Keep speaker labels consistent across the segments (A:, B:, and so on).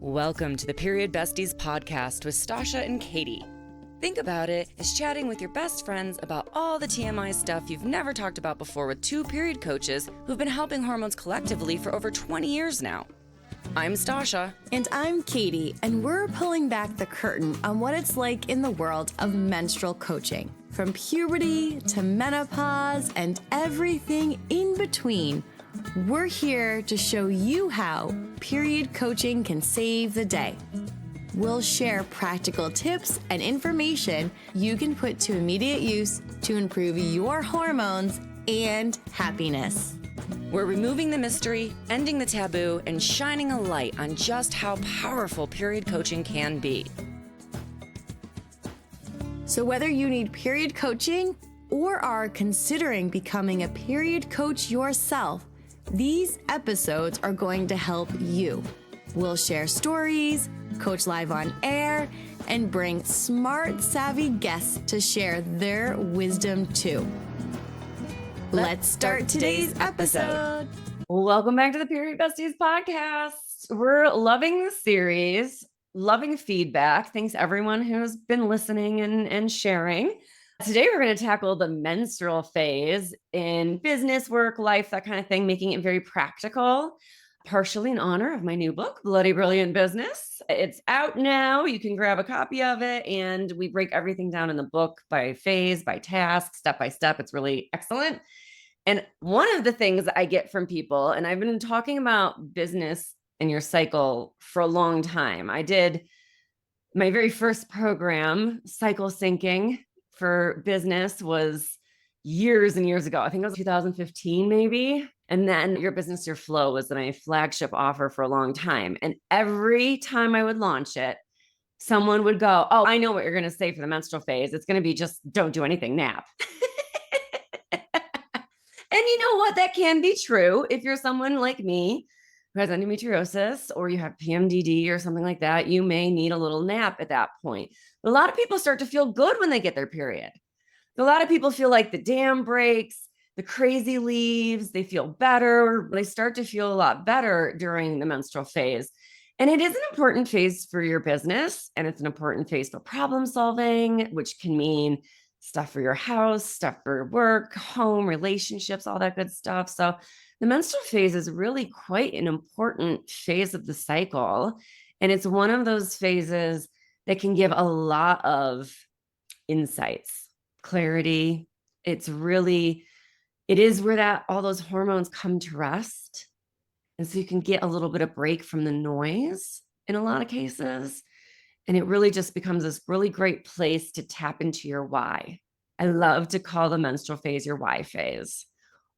A: Welcome to the Period Besties Podcast with Stasha and Katie. Think about it as chatting with your best friends about all the TMI stuff you've never talked about before with two period coaches who've been helping hormones collectively for over 20 years now. I'm Stasha.
B: And I'm Katie, and we're pulling back the curtain on what it's like in the world of menstrual coaching. From puberty to menopause and everything in between, we're here to show you how period coaching can save the day. We'll share practical tips and information you can put to immediate use to improve your hormones and happiness.
A: We're removing the mystery, ending the taboo, and shining a light on just how powerful period coaching can be.
B: So whether you need period coaching or are considering becoming a period coach yourself, these episodes are going to help you. We'll share stories, coach live on air, and bring smart, savvy guests to share their wisdom too. Let's start today's episode.
C: Welcome back to the Period Besties Podcast. We're loving the series, loving feedback. Thanks everyone who's been listening and sharing. Today, we're going to tackle the menstrual phase in business, work, life, that kind of thing, making it very practical, partially in honor of my new book, Bloody Brilliant Business. It's out now. You can grab a copy of it, and we break everything down in the book by phase, by task, step by step. It's really excellent. And one of the things I get from people, and I've been talking about business and your cycle for a long time. I did my very first program, Cycle Syncing, for business was years and years ago. I think it was 2015, maybe. And then Your Business, Your Flow was my flagship offer for a long time. And every time I would launch it, someone would go, "Oh, I know what you're going to say for the menstrual phase. It's going to be just don't do anything, nap." And you know what? That can be true. If you're someone like me who has endometriosis or you have PMDD or something like that, you may need a little nap at that point. But a lot of people start to feel good when they get their period. A lot of people feel like the dam breaks, the crazy leaves, they feel better. They start to feel a lot better during the menstrual phase. And it is an important phase for your business, and it's an important phase for problem solving, which can mean stuff for your house, stuff for work, home, relationships, all that good stuff. So the menstrual phase is really quite an important phase of the cycle. And it's one of those phases that can give a lot of insights, clarity. It is where all those hormones come to rest. And so you can get a little bit of break from the noise in a lot of cases. And it really just becomes this really great place to tap into your why. I love to call the menstrual phase your why phase.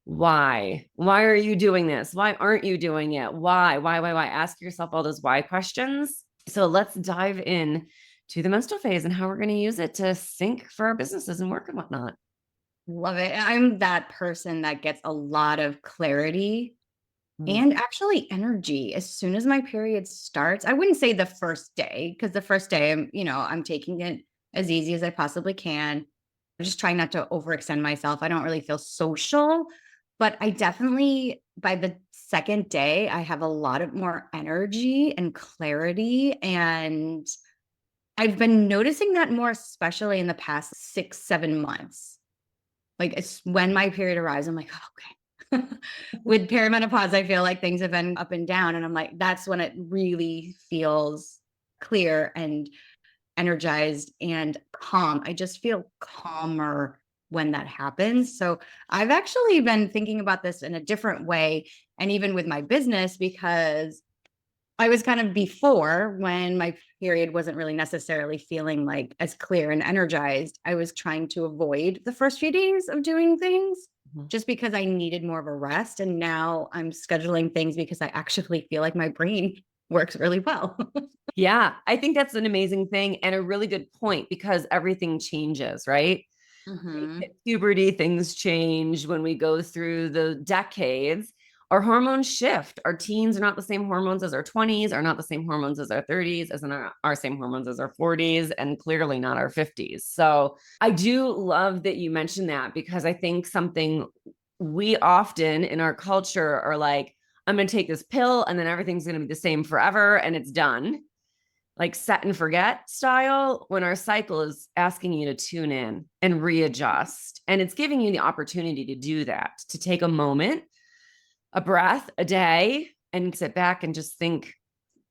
C: Why? Why are you doing this? Why aren't you doing it? Why? Ask yourself all those why questions. So let's dive in to the menstrual phase and how we're going to use it to sync for our businesses and work and whatnot.
D: Love it. I'm that person that gets a lot of clarity and actually energy as soon as my period starts. I wouldn't say the first day, because the first day I'm taking it as easy as I possibly can. I'm just trying not to overextend myself. I don't really feel social, but I definitely, by the second day, I have a lot of more energy and clarity. And I've been noticing that more, especially in the past 6-7 months. Like, it's when my period arrives, I'm like, oh, okay. With perimenopause, I feel like things have been up and down. And I'm like, that's when it really feels clear and energized and calm. I just feel calmer when that happens. So I've actually been thinking about this in a different way. And even with my business, because I was kind of before, when my period wasn't really necessarily feeling like as clear and energized, I was trying to avoid the first few days of doing things just because I needed more of a rest. And now I'm scheduling things because I actually feel like my brain works really well.
C: Yeah, I think that's an amazing thing and a really good point, because everything changes, right? At puberty, things change. When we go through the decades, our hormones shift. Our teens are not the same hormones as our 20s, are not the same hormones as our 30s, as in our same hormones as our 40s, and clearly not our 50s. So I do love that you mentioned that, because I think something we often in our culture are like, I'm going to take this pill and then everything's going to be the same forever and it's done. Like set and forget style, when our cycle is asking you to tune in and readjust. And it's giving you the opportunity to do that, to take a moment, a breath, a day, and sit back and just think,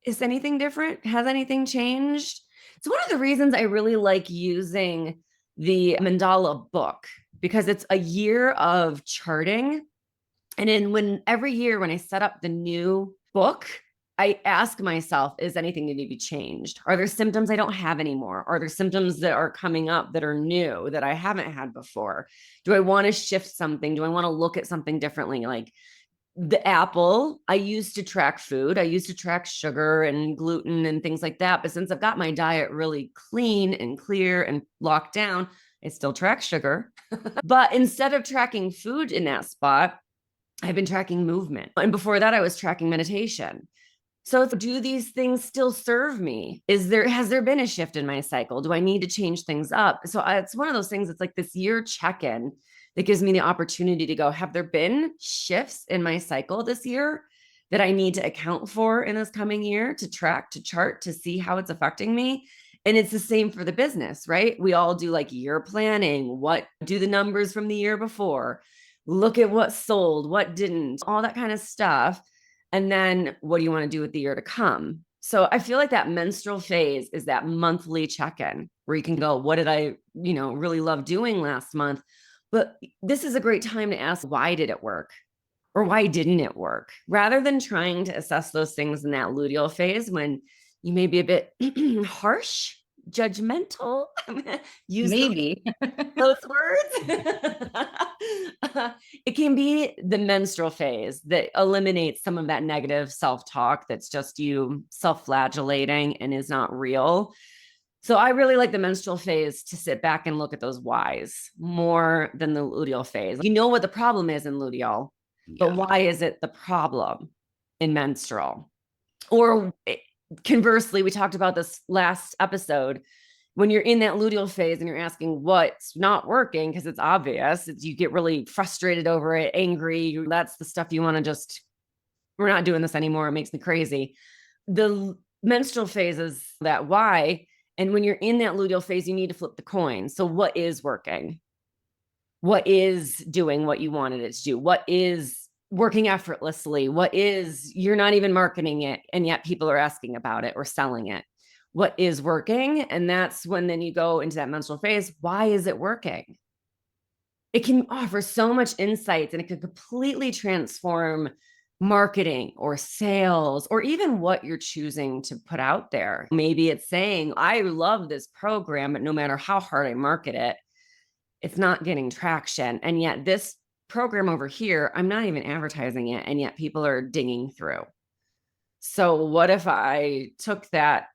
C: is anything different? Has anything changed? It's one of the reasons I really like using the mandala book, because it's a year of charting. And then every year when I set up the new book, I ask myself, is anything need to be changed? Are there symptoms I don't have anymore? Are there symptoms that are coming up that are new that I haven't had before? Do I want to shift something? Do I want to look at something differently? Like the apple, I used to track food. I used to track sugar and gluten and things like that. But since I've got my diet really clean and clear and locked down, I still track sugar. But instead of tracking food in that spot, I've been tracking movement. And before that, I was tracking meditation. So do these things still serve me? Has there been a shift in my cycle? Do I need to change things up? So it's one of those things. It's like this year check-in that gives me the opportunity to go, have there been shifts in my cycle this year that I need to account for in this coming year, to track, to chart, to see how it's affecting me? And it's the same for the business, right? We all do like year planning. What do the numbers from the year before? Look at what sold, what didn't, all that kind of stuff. And then what do you want to do with the year to come? So I feel like that menstrual phase is that monthly check-in where you can go, what did I, really love doing last month? But this is a great time to ask, why did it work? Or why didn't it work? Rather than trying to assess those things in that luteal phase when you may be a bit harsh, judgmental. Use
D: Maybe.
C: those words. It can be the menstrual phase that eliminates some of that negative self-talk that's just you self-flagellating and is not real. So I really like the menstrual phase to sit back and look at those whys more than the luteal phase. You know what the problem is in luteal, but why is it the problem in menstrual? Or conversely, we talked about this last episode. When you're in that luteal phase and you're asking what's not working, because it's obvious, you get really frustrated over it, angry. That's the stuff you want to just, we're not doing this anymore. It makes me crazy. The menstrual phase is that why. And when you're in that luteal phase, you need to flip the coin. So what is working? What is doing what you wanted it to do? What is working effortlessly? What is, you're not even marketing it, and yet people are asking about it or selling it? What is working? And that's when then you go into that menstrual phase. Why is it working? It can offer so much insights, and it could completely transform marketing or sales, or even what you're choosing to put out there. Maybe it's saying, I love this program, but no matter how hard I market it, it's not getting traction. And yet this program over here, I'm not even advertising it, and yet people are dinging through. So what if I took that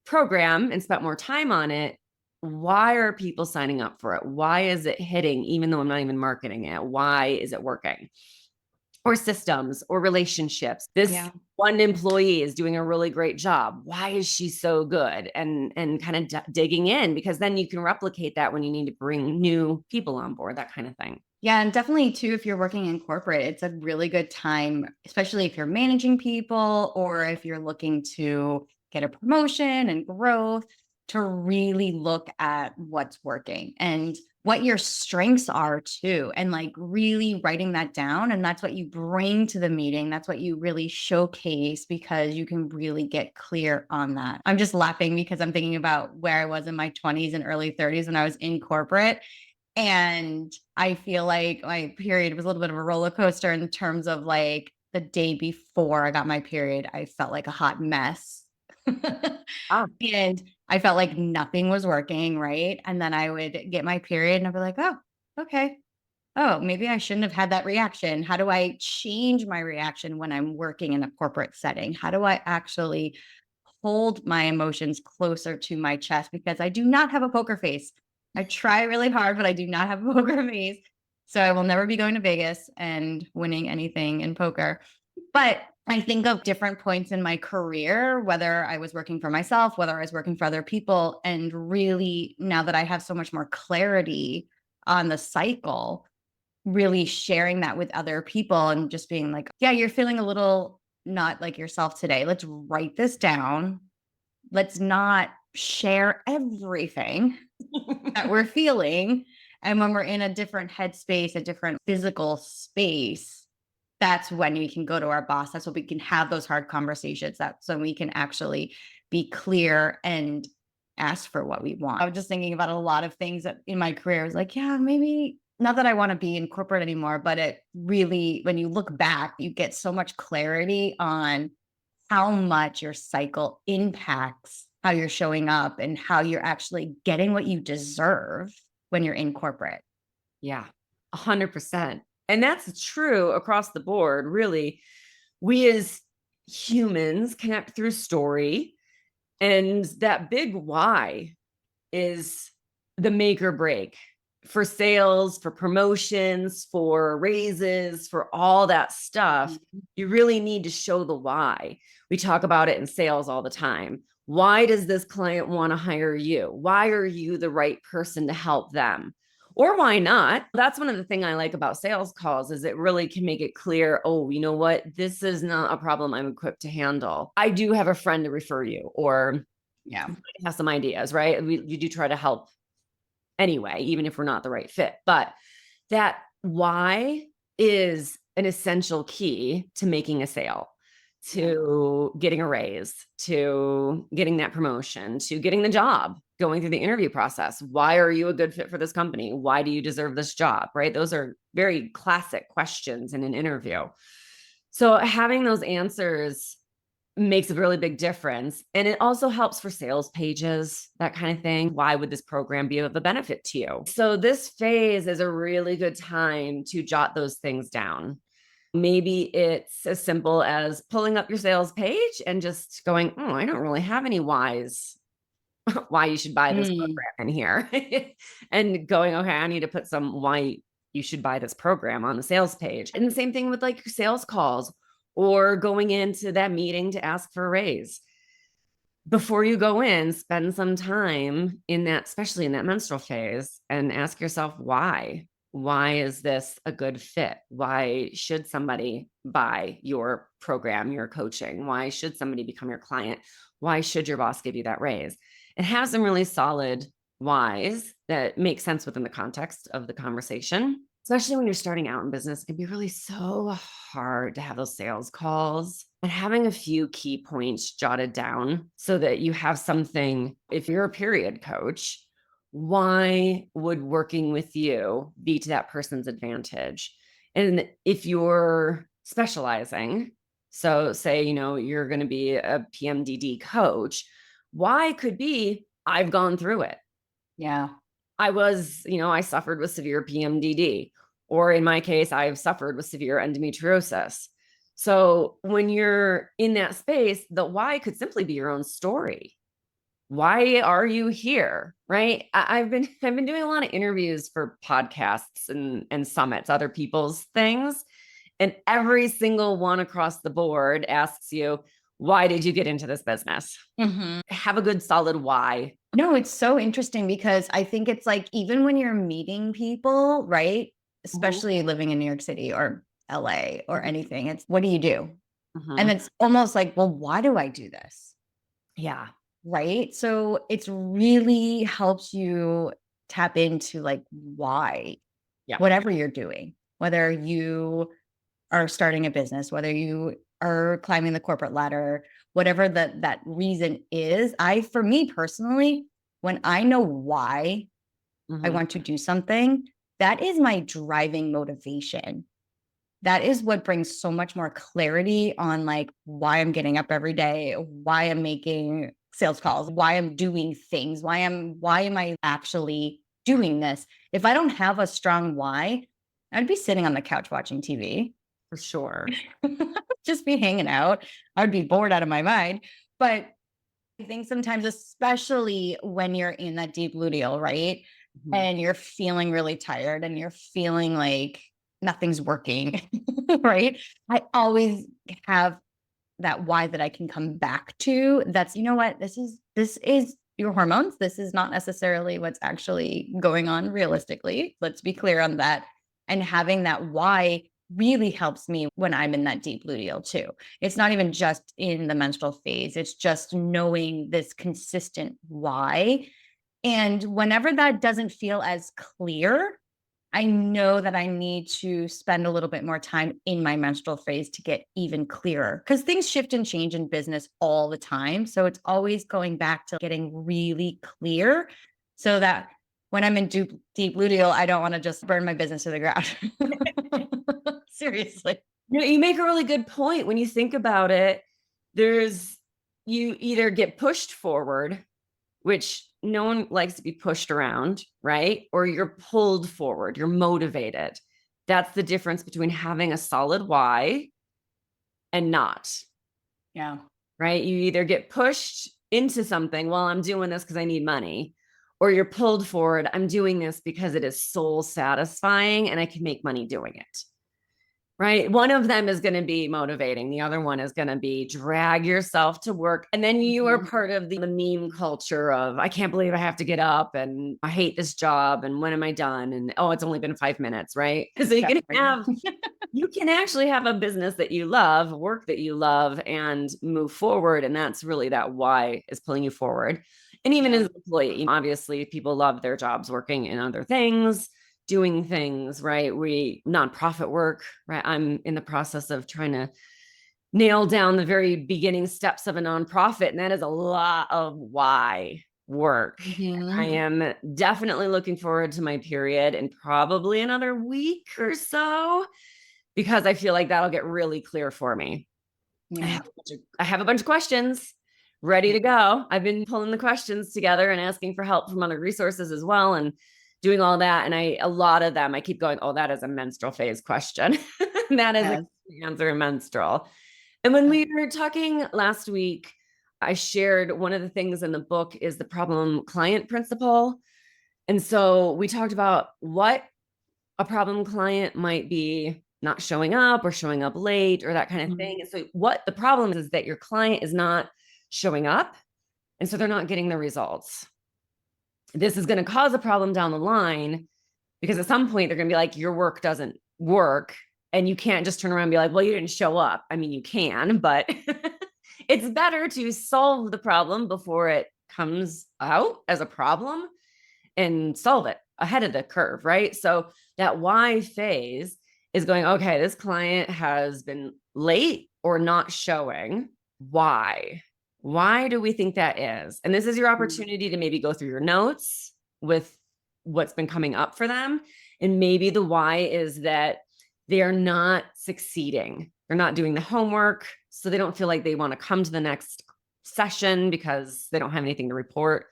C: program and spent more time on it? Why are people signing up for it? Why is it hitting, even though I'm not even marketing it? Why is it working? Or systems or relationships. This one employee is doing a really great job. Why is she so good? And kind of digging in, because then you can replicate that when you need to bring new people on board, that kind of thing.
D: Yeah. And definitely too, if you're working in corporate, it's a really good time, especially if you're managing people or if you're looking to get a promotion and growth, to really look at what's working and what your strengths are too. And like really writing that down. And that's what you bring to the meeting. That's what you really showcase, because you can really get clear on that. I'm just laughing because I'm thinking about where I was in my 20s and early 30s when I was in corporate. And I feel like my period was a little bit of a roller coaster in terms of like the day before I got my period, I felt like a hot mess. And I felt like nothing was working, right? And then I would get my period and I'd be like, oh, okay. Oh, maybe I shouldn't have had that reaction. How do I change my reaction when I'm working in a corporate setting? How do I actually hold my emotions closer to my chest? Because I do not have a poker face. I try really hard, but I do not have a poker face. So I will never be going to Vegas and winning anything in poker. But I think of different points in my career, whether I was working for myself, whether I was working for other people. And really, now that I have so much more clarity on the cycle, really sharing that with other people and just being like, yeah, you're feeling a little not like yourself today. Let's write this down. Let's not share everything that we're feeling. And when we're in a different headspace, a different physical space, that's when we can go to our boss. That's when we can have those hard conversations. That's when we can actually be clear and ask for what we want. I was just thinking about a lot of things that in my career. I was like, yeah, maybe not that I want to be in corporate anymore, but it really, when you look back, you get so much clarity on how much your cycle impacts how you're showing up and how you're actually getting what you deserve when you're in corporate.
C: Yeah, 100%. And that's true across the board. Really, we as humans connect through story. And that big why is the make or break for sales, for promotions, for raises, for all that stuff. You really need to show the why. We talk about it in sales all the time. Why does this client want to hire you? Why are you the right person to help them? Or why not? That's one of the things I like about sales calls is it really can make it clear, oh, you know what? This is not a problem I'm equipped to handle. I do have a friend to refer you, or have some ideas, right? You do try to help anyway, even if we're not the right fit. But that why is an essential key to making a sale, to getting a raise, to getting that promotion, to getting the job, going through the interview process. Why are you a good fit for this company? Why do you deserve this job? Right? Those are very classic questions in an interview. So having those answers makes a really big difference. And it also helps for sales pages, that kind of thing. Why would this program be of a benefit to you? So this phase is a really good time to jot those things down. Maybe it's as simple as pulling up your sales page and just going, oh, I don't really have any whys why you should buy this program in here. And going, okay, I need to put some why you should buy this program on the sales page. And the same thing with like your sales calls or going into that meeting to ask for a raise. Before you go in, spend some time in that, especially in that menstrual phase, and ask yourself why. Why is this a good fit? Why should somebody buy your program, your coaching? Why should somebody become your client? Why should your boss give you that raise? And have some really solid whys that make sense within the context of the conversation. Especially when you're starting out in business, it can be really so hard to have those sales calls, and having a few key points jotted down so that you have something. If you're a period coach, why would working with you be to that person's advantage? And if you're specializing, so say, you're going to be a PMDD coach, why could be, I've gone through it.
D: Yeah.
C: I suffered with severe PMDD, or in my case, I've suffered with severe endometriosis. So when you're in that space, the why could simply be your own story. Why are you here? Right. I've been doing a lot of interviews for podcasts and summits, other people's things. And every single one across the board asks you, why did you get into this business? Have a good solid why.
D: No, it's so interesting because I think it's like, even when you're meeting people, right? Especially living in New York City or LA or anything, it's what do you do? And it's almost like, well, why do I do this?
C: Yeah.
D: Right. So it's really helps you tap into like why, whatever you're doing, whether you are starting a business, whether you are climbing the corporate ladder, whatever that reason is. For me personally, when I know why I want to do something, that is my driving motivation. That is what brings so much more clarity on like why I'm getting up every day, why I'm making sales calls, why I'm doing things, why am I actually doing this? If I don't have a strong why, I'd be sitting on the couch watching TV.
C: For sure.
D: Just be hanging out. I would be bored out of my mind. But I think sometimes, especially when you're in that deep luteal, right? And you're feeling really tired and you're feeling like nothing's working, right? I always have that why that I can come back to. That's, you know what, this is your hormones. This is not necessarily what's actually going on realistically. Let's be clear on that. And having that why really helps me when I'm in that deep luteal too. It's not even just in the menstrual phase. It's just knowing this consistent why. And whenever that doesn't feel as clear, I know that I need to spend a little bit more time in my menstrual phase to get even clearer, because things shift and change in business all the time. So it's always going back to getting really clear so that when I'm in deep luteal, I don't want to just burn my business to the ground. Seriously.
C: No, you make a really good point. When you think about it, you either get pushed forward, which no one likes to be pushed around, right? Or you're pulled forward, you're motivated. That's the difference between having a solid why and not.
D: Yeah.
C: Right? You either get pushed into something, well, I'm doing this because I need money, or you're pulled forward, I'm doing this because it is soul satisfying and I can make money doing it. Right? One of them is going to be motivating. The other one is going to be drag yourself to work. And then you are part of the meme culture of, I can't believe I have to get up and I hate this job. And when am I done? And oh, it's only been 5 minutes. Right? So you can actually have a business that you love, work that you love, and move forward. And that's really that why is pulling you forward. And even as an employee, obviously people love their jobs working in other things, doing things, right? Nonprofit work, right? I'm in the process of trying to nail down the very beginning steps of a nonprofit. And that is a lot of why work. I am definitely looking forward to my period in probably another week or so, because I feel like that'll get really clear for me.
D: Yeah.
C: I have a bunch of questions ready to go. I've been pulling the questions together and asking for help from other resources as well, and doing all that. And a lot of them, I keep going, oh, that is a menstrual phase question. That is an answer in menstrual. And when we were talking last week, I shared one of the things in the book is the problem client principle. And so we talked about what a problem client might be not showing up or showing up late or that kind of thing. And so what the problem is that your client is not showing up. And so they're not getting the results. This is going to cause a problem down the line, because at some point they're going to be like, your work doesn't work. And you can't just turn around and be like, well, you didn't show up. I mean, you can, but it's better to solve the problem before it comes out as a problem and solve it ahead of the curve, right? So that why phase is going, okay, this client has been late or not showing. Why? Why do we think that is? And this is your opportunity to maybe go through your notes with what's been coming up for them. And maybe the why is that they are not succeeding. They're not doing the homework. So they don't feel like they want to come to the next session because they don't have anything to report,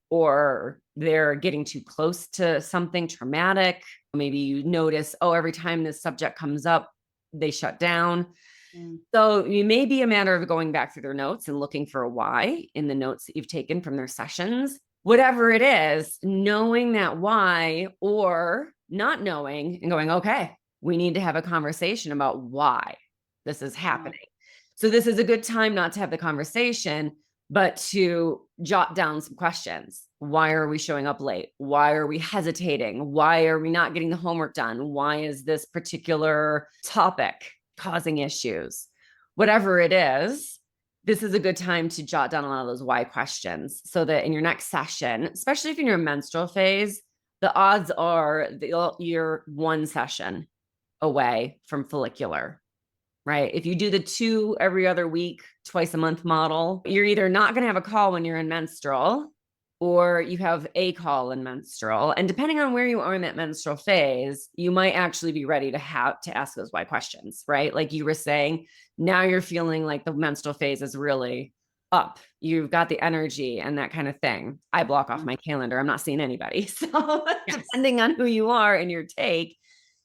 C: or they're getting too close to something traumatic. Maybe you notice, oh, every time this subject comes up, they shut down. So it may be a matter of going back through their notes and looking for a why in the notes that you've taken from their sessions. Whatever it is, knowing that why, or not knowing and going, okay, we need to have a conversation about why this is happening. So this is a good time not to have the conversation, but to jot down some questions. Why are we showing up late? Why are we hesitating? Why are we not getting the homework done? Why is this particular topic causing issues? Whatever it is, this is a good time to jot down a lot of those why questions, so that in your next session, especially if you're in your menstrual phase, the odds are that you're one session away from follicular, right? If you do the 2 every other week, twice a month model, you're either not going to have a call when you're in menstrual, or you have a call in menstrual. And depending on where you are in that menstrual phase, you might actually be ready to ask those why questions, right? Like you were saying, now you're feeling like the menstrual phase is really up. You've got the energy and that kind of thing. I block off my calendar. I'm not seeing anybody. So depending on who you are and your take,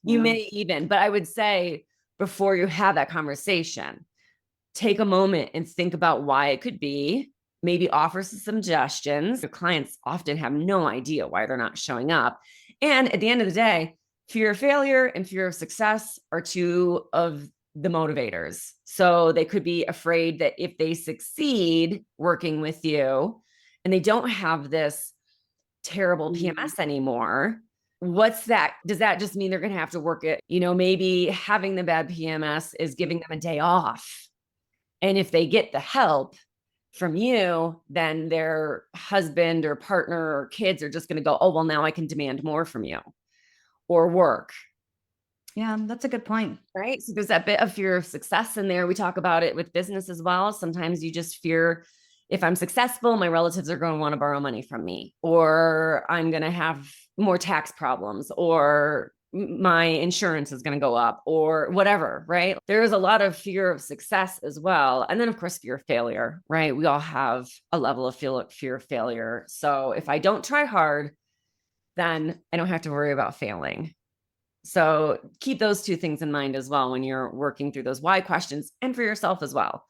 C: you may even, but I would say before you have that conversation, take a moment and think about why it could be. Maybe offer some suggestions. Your clients often have no idea why they're not showing up. And at the end of the day, fear of failure and fear of success are 2 of the motivators. So they could be afraid that if they succeed working with you and they don't have this terrible PMS anymore, what's that? Does that just mean they're going to have to work it? Maybe having the bad PMS is giving them a day off. And if they get the help from you, then their husband or partner or kids are just going to go, oh, well, now I can demand more from you or work.
D: Yeah, that's a good point.
C: Right. So there's that bit of fear of success in there. We talk about it with business as well. Sometimes you just fear, if I'm successful, my relatives are going to want to borrow money from me, or I'm going to have more tax problems, or my insurance is going to go up, or whatever. Right. There is a lot of fear of success as well. And then, of course, fear of failure. Right. We all have a level of fear of failure. So if I don't try hard, then I don't have to worry about failing. So keep those two things in mind as well when you're working through those why questions, and for yourself as well.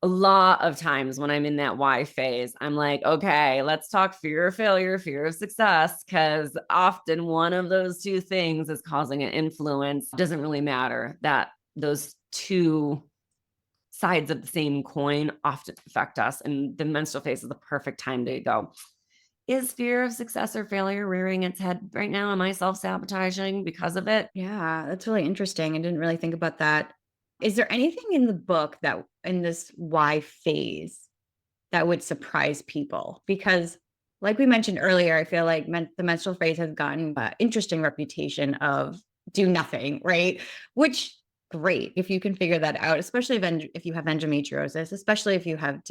C: A lot of times when I'm in that why phase, I'm like, okay, let's talk fear of failure, fear of success, because often one of those two things is causing an influence. It doesn't really matter that those two sides of the same coin often affect us. And the menstrual phase is the perfect time to go, is fear of success or failure rearing its head right now? Am I self-sabotaging because of it?
D: Yeah, that's really interesting. I didn't really think about that. Is there anything in the book that in this why phase that would surprise people? Because like we mentioned earlier, I feel like the menstrual phase has gotten an interesting reputation of do nothing, right? Which great if you can figure that out, especially if you have endometriosis, especially if you have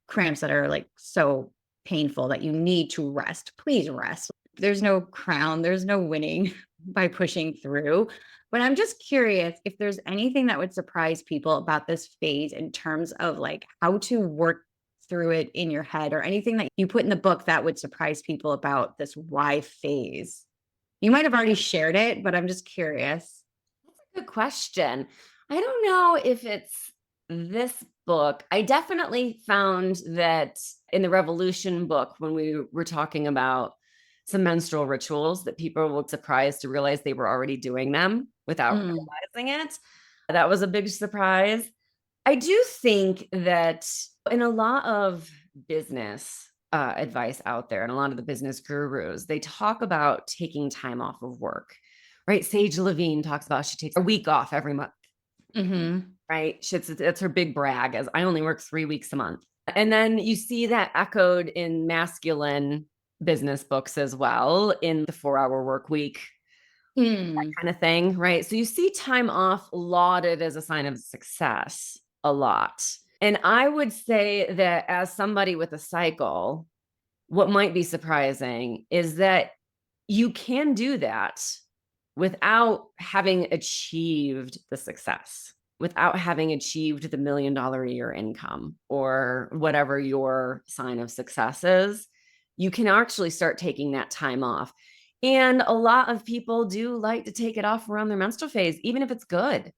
D: cramps that are like so painful that you need to rest. Please rest. There's no crown, there's no winning by pushing through. But I'm just curious if there's anything that would surprise people about this phase in terms of like how to work through it in your head, or anything that you put in the book that would surprise people about this why phase. You might have already shared it, but I'm just curious.
C: Good question. I don't know if it's this book. I definitely found that in the Revolution book, when we were talking about some menstrual rituals, that people were surprised to realize they were already doing them without realizing it. That was a big surprise. I do think that in a lot of business advice out there, and a lot of the business gurus, they talk about taking time off of work, right? Sage Levine talks about she takes a week off every month, right? That's her big brag, as I only work 3 weeks a month. And then you see that echoed in masculine business books as well, in the 4-hour work week, that kind of thing, right? So you see time off lauded as a sign of success a lot. And I would say that as somebody with a cycle, what might be surprising is that you can do that without having achieved the success, without having achieved the $1 million a year income, or whatever your sign of success is. You can actually start taking that time off. And a lot of people do like to take it off around their menstrual phase, even if it's good,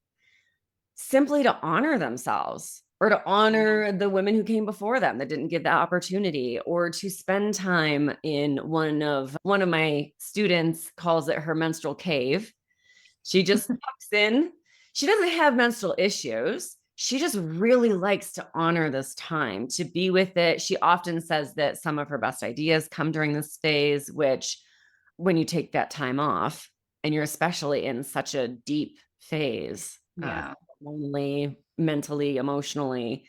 C: simply to honor themselves, or to honor the women who came before them that didn't get that opportunity, or to spend time in one of my students calls it her menstrual cave. She just tucks in. She doesn't have menstrual issues. She just really likes to honor this time, to be with it. She often says that some of her best ideas come during this phase, which when you take that time off and you're especially in such a deep phase, lonely, mentally, emotionally,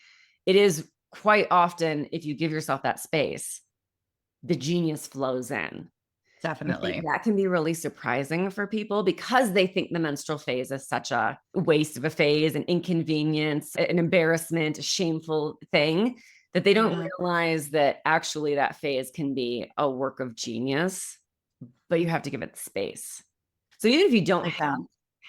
C: it is quite often, if you give yourself that space, the genius flows in.
D: Definitely.
C: That can be really surprising for people, because they think the menstrual phase is such a waste of a phase, an inconvenience, an embarrassment, a shameful thing, that they don't realize that actually that phase can be a work of genius, but you have to give it the space. So even if you don't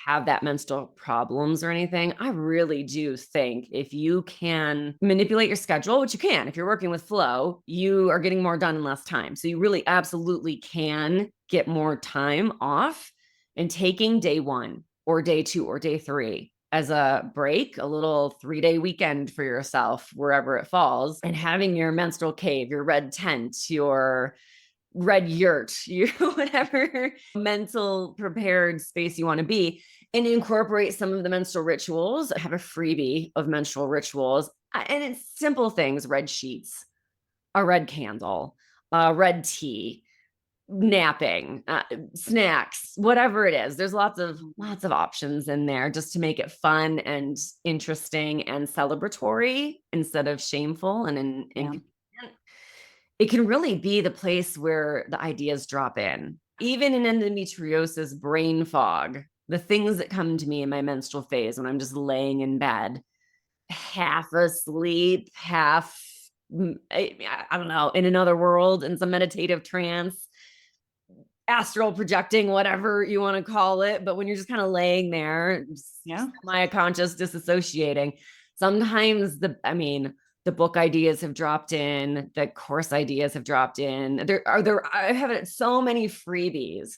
C: have that menstrual problems or anything, I really do think if you can manipulate your schedule, which you can, if you're working with flow, you are getting more done in less time. So you really absolutely can get more time off, and taking day 1 or day 2 or day 3 as a break, a little 3-day weekend for yourself, wherever it falls, and having your menstrual cave, your red tent, your red yurt, you whatever mental prepared space you want to be, and incorporate some of the menstrual rituals. I have a freebie of menstrual rituals, and it's simple things: red sheets, a red candle, red tea, napping, snacks, whatever it is. There's lots of options in there just to make it fun and interesting and celebratory instead of shameful and it can really be the place where the ideas drop in. Even in endometriosis brain fog, the things that come to me in my menstrual phase when I'm just laying in bed, half asleep, half, I don't know, in another world, in some meditative trance, astral projecting, whatever you want to call it. But when you're just kind of laying there, semi-conscious, disassociating, sometimes the book ideas have dropped in, the course ideas have dropped in. I have so many freebies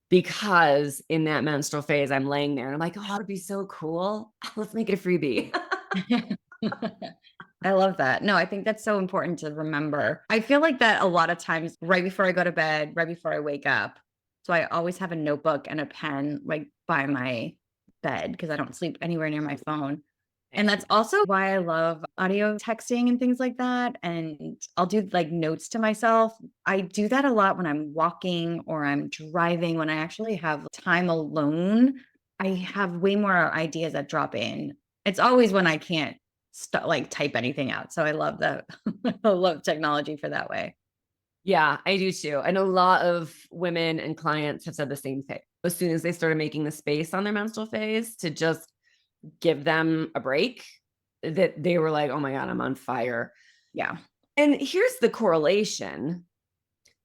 C: because in that menstrual phase, I'm laying there and I'm like, oh, it'd be so cool. Let's make it a freebie.
D: I love that. No, I think that's so important to remember. I feel like that a lot of times right before I go to bed, right before I wake up. So I always have a notebook and a pen like by my bed because I don't sleep anywhere near my phone. And that's also why I love audio texting and things like that. And I'll do like notes to myself. I do that a lot when I'm walking or I'm driving. When I actually have time alone, I have way more ideas that drop in. It's always when I can't type anything out. So I love that. I love technology for that way.
C: Yeah, I do too. I know a lot of women and clients have said the same thing. As soon as they started making the space on their menstrual phase to just give them a break, that they were like, oh my God, I'm on fire.
D: Yeah.
C: And here's the correlation.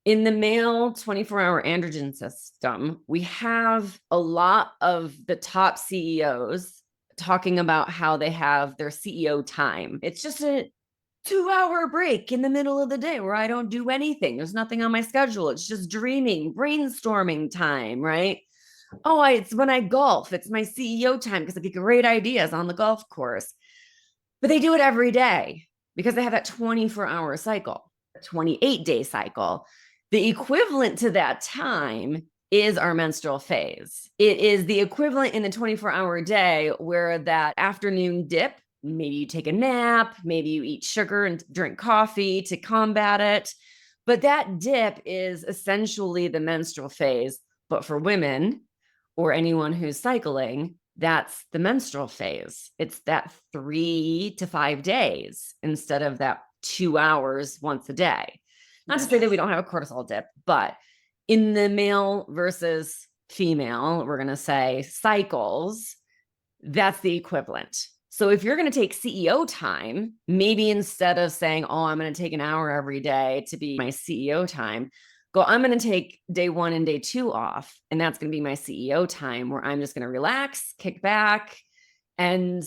C: In the male 24-hour androgen system, we have a lot of the top CEOs talking about how they have their CEO time. It's just a 2-hour break in the middle of the day where I don't do anything. There's nothing on my schedule. It's just dreaming, brainstorming time, right? Oh, it's when I golf. It's my CEO time because I get great ideas on the golf course. But they do it every day because they have that 24-hour cycle, a 28-day cycle. The equivalent to that time is our menstrual phase. It is the equivalent in the 24-hour day where that afternoon dip, maybe you take a nap, maybe you eat sugar and drink coffee to combat it. But that dip is essentially the menstrual phase. But for women or anyone who's cycling, that's the menstrual phase. It's that 3 to 5 days instead of that 2 hours once a day. Not to say that we don't have a cortisol dip, but in the male versus female, we're going to say cycles, that's the equivalent. So if you're going to take CEO time, maybe instead of saying, oh, I'm going to take an hour every day to be my CEO time, go, I'm going to take day 1 and day 2 off. And that's going to be my CEO time where I'm just going to relax, kick back, and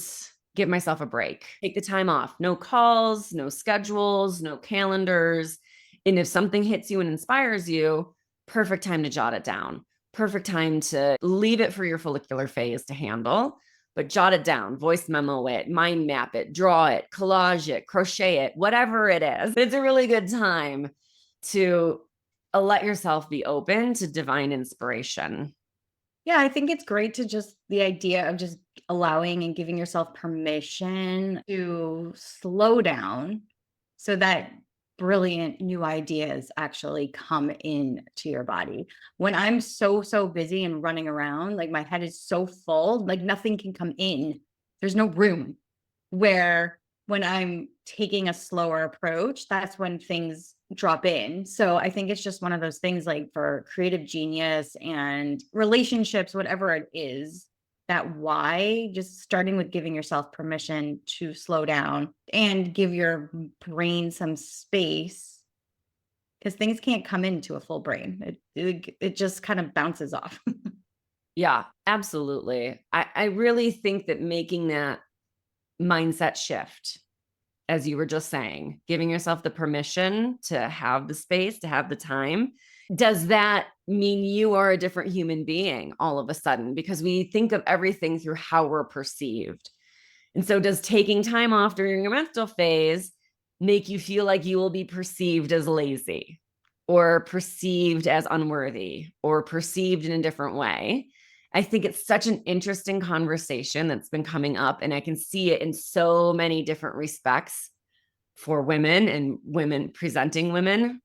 C: give myself a break. Take the time off. No calls, no schedules, no calendars. And if something hits you and inspires you, perfect time to jot it down. Perfect time to leave it for your follicular phase to handle, but jot it down, voice memo it, mind map it, draw it, collage it, crochet it, whatever it is. It's a really good time to let yourself be open to divine inspiration.
D: Yeah, I think it's great to just the idea of just allowing and giving yourself permission to slow down so that brilliant new ideas actually come in to your body. When I'm so busy and running around, like my head is so full, like nothing can come in. There's no room. Where when I'm taking a slower approach, that's when things drop in. So I think it's just one of those things like for creative genius and relationships, whatever it is, that why just starting with giving yourself permission to slow down and give your brain some space because things can't come into a full brain. It just kind of bounces off.
C: Yeah, absolutely. I really think that making that mindset shift, as you were just saying, giving yourself the permission to have the space, to have the time. Does that mean you are a different human being all of a sudden? Because we think of everything through how we're perceived. And so does taking time off during your menstrual phase make you feel like you will be perceived as lazy or perceived as unworthy or perceived in a different way? I think it's such an interesting conversation that's been coming up, and I can see it in so many different respects for women and women presenting women.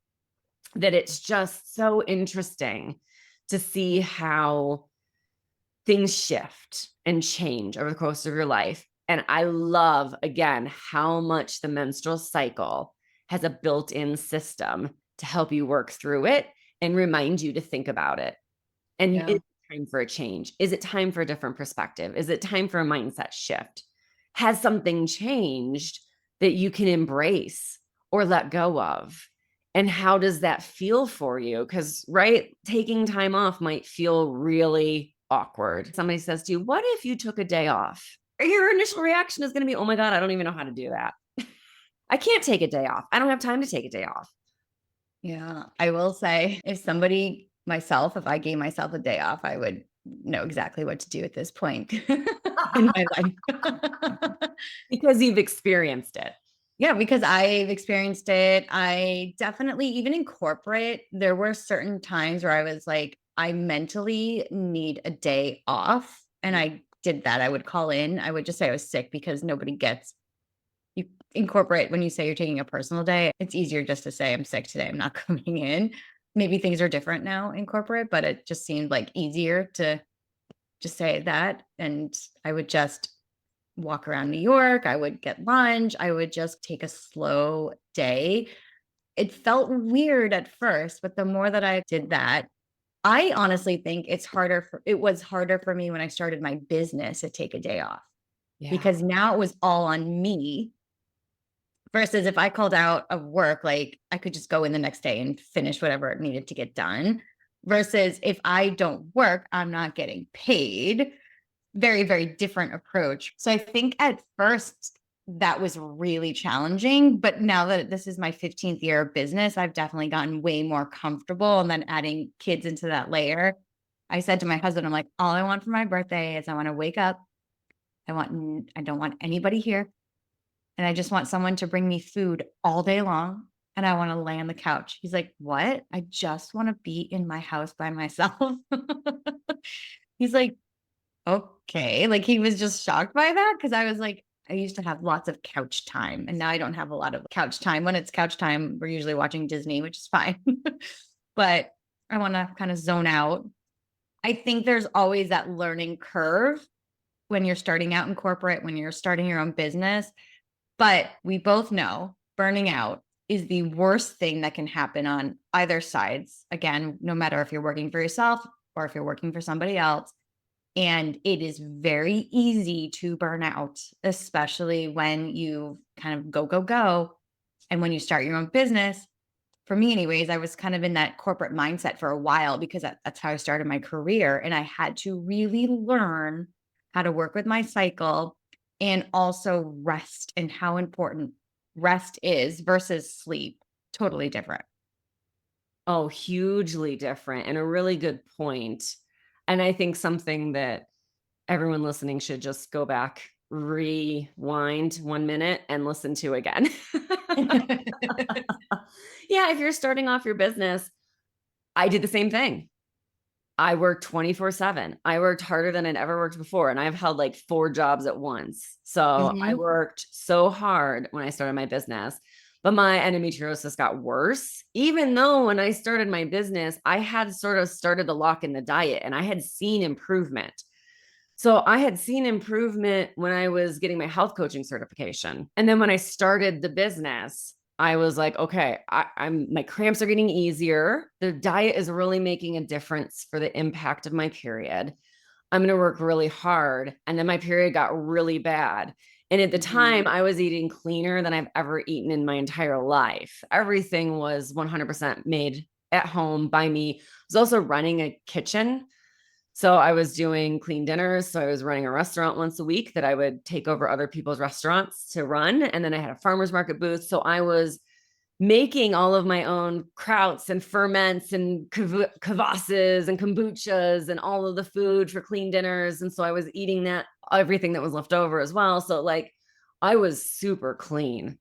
C: that it's just so interesting to see how things shift and change over the course of your life. And I love, again, how much the menstrual cycle has a built-in system to help you work through it and remind you to think about it. And
D: Yeah.
C: is it time for a change? Is it time for a different perspective? Is it time for a mindset shift? Has something changed that you can embrace or let go of? And how does that feel for you? Because, right, taking time off might feel really awkward. Somebody says to you, what if you took a day off? Your initial reaction is going to be, oh my God, I don't even know how to do that. I can't take a day off. I don't have time to take a day off.
D: Yeah. I will say, if I gave myself a day off, I would know exactly what to do at this point in my life.
C: Because you've experienced it.
D: Yeah, because I've experienced it. I definitely, even in corporate, there were certain times where I was like, I mentally need a day off. And I did that. I would call in. I would just say I was sick, because nobody gets you in corporate. When you say you're taking a personal day, it's easier just to say, I'm sick today, I'm not coming in. Maybe things are different now in corporate, but it just seemed like easier to just say that. And I would just walk around New York. I would get lunch. I would just take a slow day. It felt weird at first, but the more that I did that, I honestly think it was harder for me when I started my business to take a day off, because now it was all on me. Versus if I called out of work, like I could just go in the next day and finish whatever it needed to get done. Versus if I don't work, I'm not getting paid. Very, very different approach. So I think at first that was really challenging. But now that this is my 15th year of business, I've definitely gotten way more comfortable. And then adding kids into that layer, I said to my husband, I'm like, all I want for my birthday is I want to wake up. I don't want anybody here. And I just want someone to bring me food all day long. And I want to lay on the couch. He's like, what? I just want to be in my house by myself. He's like, okay. Like, he was just shocked by that, because I was like, I used to have lots of couch time, and now I don't have a lot of couch time. When it's couch time, we're usually watching Disney, which is fine. But I want to kind of zone out. I think there's always that learning curve when you're starting out in corporate, when you're starting your own business. But we both know burning out is the worst thing that can happen on either sides. Again, no matter if you're working for yourself or if you're working for somebody else. And it is very easy to burn out, especially when you kind of go. And when you start your own business, for me anyways, I was kind of in that corporate mindset for a while, because that's how I started my career. And I had to really learn how to work with my cycle, and also rest, and how important rest is versus sleep. Totally different.
C: Oh, hugely different, and a really good point. And I think something that everyone listening should just go back, rewind 1 minute and listen to again. Yeah, if you're starting off your business, I did the same thing. I worked 24/7. I worked harder than I'd ever worked before, and I've held like 4 jobs at once. So I
D: Mhm.
C: worked so hard when I started my business, but my endometriosis got worse. Even though when I started my business, I had sort of started the lock in the diet, and I had seen improvement. So I had seen improvement when I was getting my health coaching certification. And then when I started the business, I was like, okay, my cramps are getting easier. The diet is really making a difference for the impact of my period. I'm going to work really hard. And then my period got really bad. And at the time, I was eating cleaner than I've ever eaten in my entire life. Everything was 100% made at home by me. I was also running a kitchen. So I was doing clean dinners. So I was running a restaurant once a week that I would take over other people's restaurants to run. And then I had a farmer's market booth. So I was making all of my own krauts and ferments and kvases and kombuchas and all of the food for clean dinners. And so I was eating everything that was left over as well. So like I was super clean,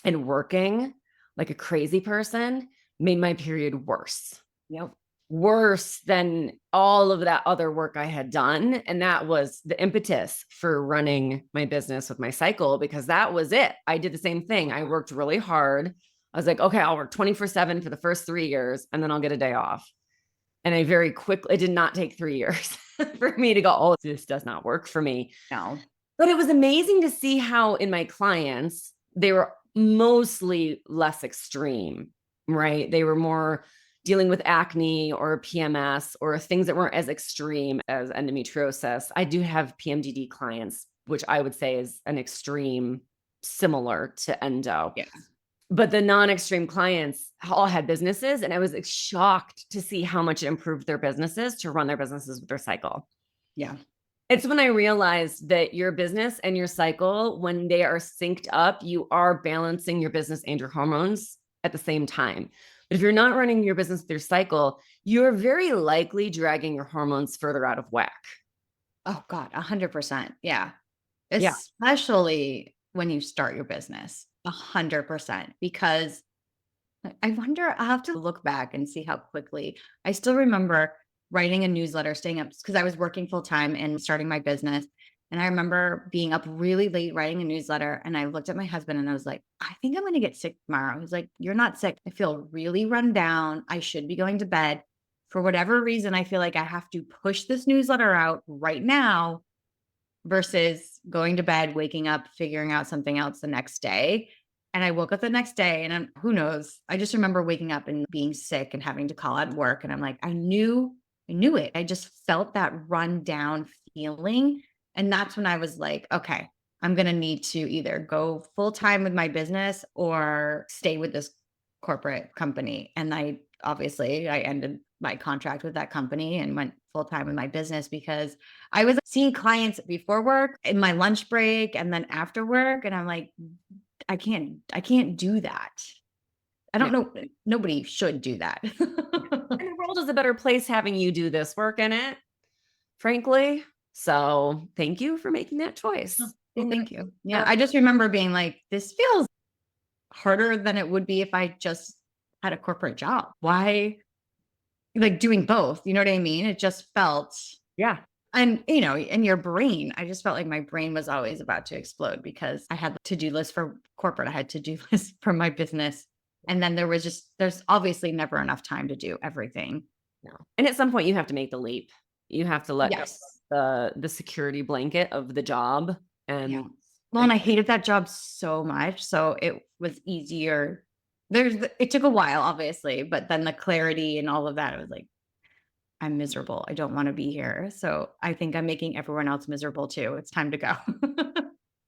C: and working like a crazy person made my period worse.
D: Yep.
C: Worse than all of that other work I had done. And that was the impetus for running my business with my cycle, because that was it. I did the same thing. I worked really hard. I was like, okay, I'll work 24/7 for the first 3 years and then I'll get a day off. And I very quickly, it did not take 3 years for me to go, oh, this does not work for me.
D: No.
C: But it was amazing to see how in my clients, they were mostly less extreme, right? They were more dealing with acne or PMS or things that weren't as extreme as endometriosis. I do have PMDD clients, which I would say is an extreme similar to endo.
D: Yeah.
C: But the non-extreme clients all had businesses, and I was shocked to see how much it improved their businesses to run their businesses with their cycle.
D: Yeah.
C: It's when I realized that your business and your cycle, when they are synced up, you are balancing your business and your hormones at the same time. But if you're not running your business with your cycle, you're very likely dragging your hormones further out of whack.
D: Oh God, 100%. Yeah.
C: Yeah.
D: Especially when you start your business, 100%. Because I wonder, I'll have to look back and see how quickly. I still remember writing a newsletter, staying up because I was working full time and starting my business. And I remember being up really late writing a newsletter. And I looked at my husband and I was like, I think I'm going to get sick tomorrow. He was like, you're not sick. I feel really run down. I should be going to bed. For whatever reason, I feel like I have to push this newsletter out right now versus going to bed, waking up, figuring out something else the next day. And I woke up the next day and who knows? I just remember waking up and being sick and having to call out work. And I'm like, I knew it. I just felt that run down feeling. And that's when I was like, okay, I'm going to need to either go full time with my business or stay with this corporate company. And I ended my contract with that company and went full time with my business because I was seeing clients before work, in my lunch break, and then after work. And I'm like, I can't do that. I don't know. Nobody should do that.
C: And the world is a better place having you do this work in it, frankly. So thank you for making that choice.
D: Well, thank you. Yeah. I just remember being like, this feels harder than it would be if I just had a corporate job. Why? Like doing both, you know what I mean? It just felt,
C: Yeah.
D: and in your brain, I just felt like my brain was always about to explode because I had to-do list for corporate. I had to-do list for my business. And then there's obviously never enough time to do everything.
C: No. And at some point you have to make the leap. You have to let go the security blanket of the job. And
D: well, and I hated that job so much. So it was easier. It took a while, obviously, but then the clarity and all of that, I was like, I'm miserable. I don't want to be here. So I think I'm making everyone else miserable too. It's time to go.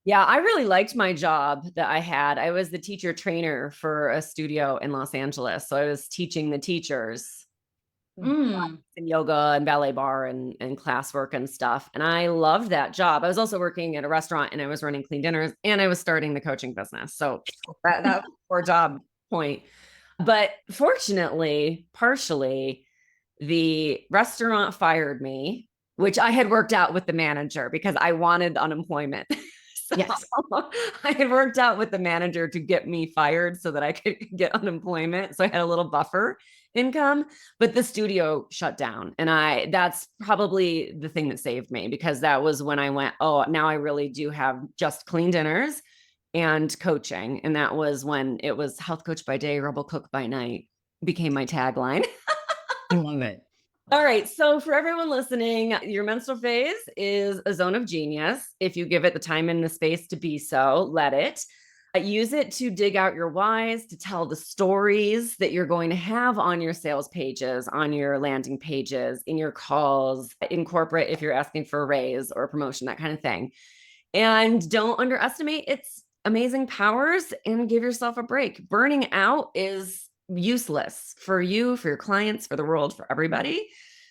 C: Yeah, I really liked my job that I had. I was the teacher trainer for a studio in Los Angeles. So I was teaching the teachers in yoga and ballet bar and classwork and stuff. And I loved that job. I was also working at a restaurant and I was running clean dinners and I was starting the coaching business. So that was a poor job point. But fortunately, partially, the restaurant fired me, which I had worked out with the manager because I wanted unemployment. So
D: Yes.
C: I had worked out with the manager to get me fired so that I could get unemployment. So I had a little buffer income, but the studio shut down. And that's probably the thing that saved me because that was when I went, oh, now I really do have just clean dinners and coaching. And that was when it was health coach by day, rebel cook by night became my tagline.
D: I love it.
C: All right. So for everyone listening, your menstrual phase is a zone of genius. If you give it the time and the space to be so, let it. Use it to dig out your whys, to tell the stories that you're going to have on your sales pages, on your landing pages, in your calls, in corporate, if you're asking for a raise or a promotion, that kind of thing. And don't underestimate its amazing powers and give yourself a break. Burning out is useless for you, for your clients, for the world, for everybody.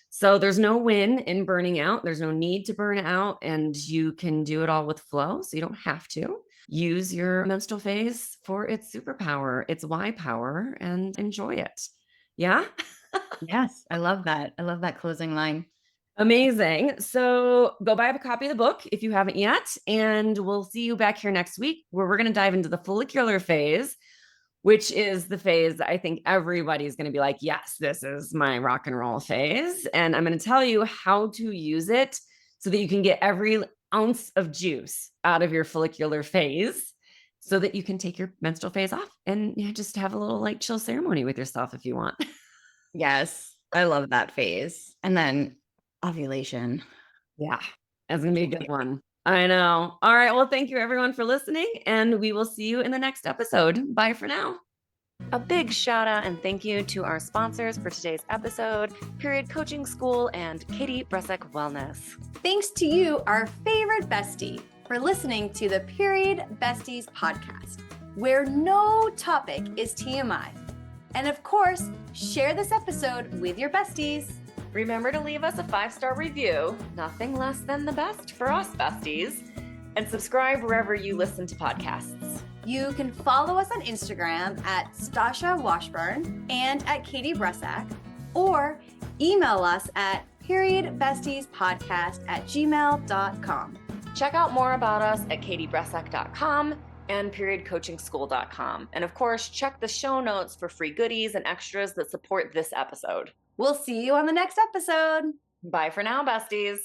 C: So there's no win in burning out. There's no need to burn out, and you can do it all with flow. So you don't have to. Use your menstrual phase for its superpower, its why power, and enjoy it. Yeah.
D: Yes. I love that. I love that closing line.
C: Amazing. So go buy a copy of the book if you haven't yet. And we'll see you back here next week where we're going to dive into the follicular phase, which is the phase I think everybody's going to be like, yes, this is my rock and roll phase. And I'm going to tell you how to use it so that you can get every ounce of juice out of your follicular phase so that you can take your menstrual phase off and just have a little like chill ceremony with yourself if you want.
D: Yes. I love that phase. And then ovulation.
C: Yeah, that's going to be a good one. I know. All right. Well, thank you everyone for listening, and we will see you in the next episode. Bye for now. A big shout out and thank you to our sponsors for today's episode, Period Coaching School and Katie Bresek Wellness.
B: Thanks to you, our favorite bestie, for listening to the Period Besties Podcast, where no topic is TMI. And of course, share this episode with your besties.
C: Remember to leave us a 5-star review, nothing less than the best for us besties, and subscribe wherever you listen to podcasts.
B: You can follow us on Instagram at Stasha Washburn and at Katie Bresek, or email us at periodbestiespodcast@gmail.com.
C: Check out more about us at katiebresek.com and periodcoachingschool.com. And of course, check the show notes for free goodies and extras that support this episode.
B: We'll see you on the next episode.
C: Bye for now, besties.